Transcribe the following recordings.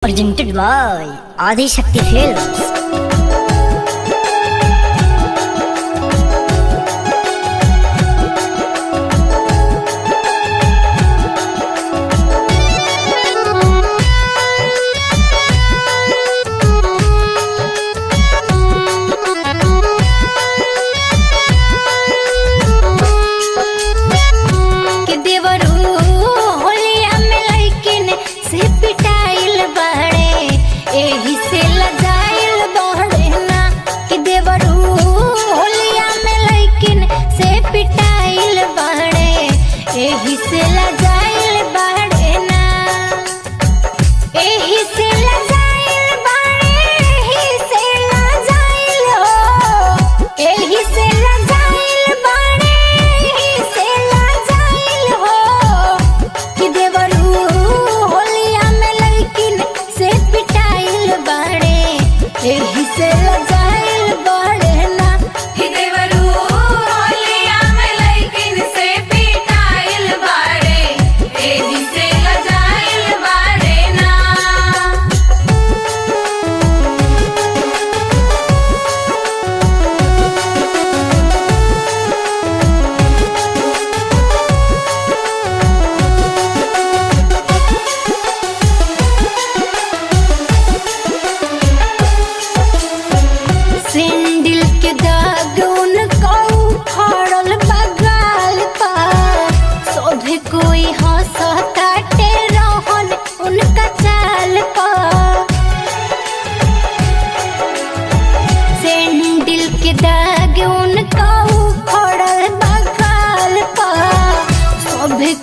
Presented by Adi Shakti Films.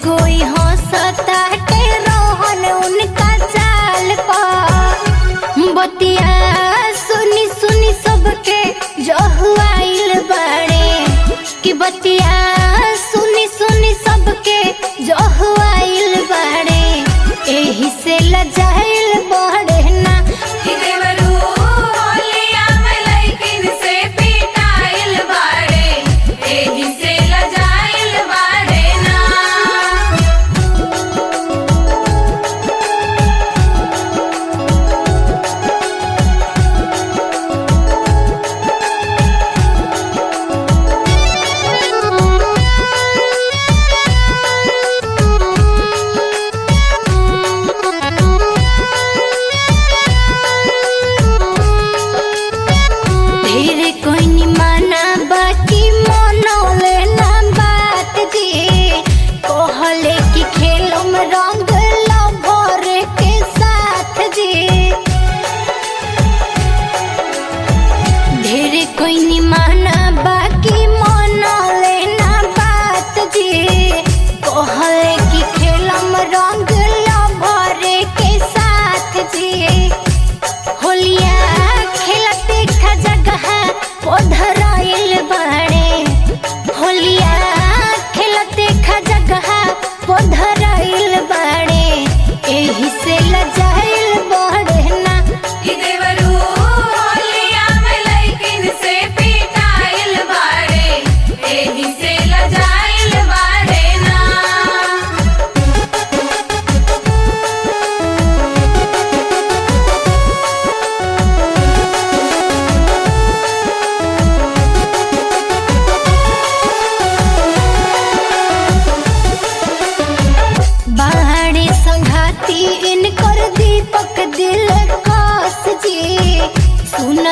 कोई हंसता के रोहन उनका चाल पा बतिया सुनी सुनी सबके जहुआइल बाड़े कि बतिया सुनी सुनी सबके जहुआइल बाड़े एही से लजाइल बाड़े ना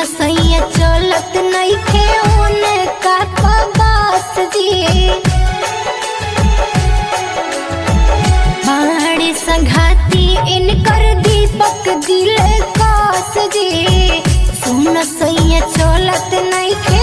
सैया चलत नहीं खे उनका बस जी बाड़ी संघाती इनकर दीपक दिल कास जी सुन सैया चलत नहीं खे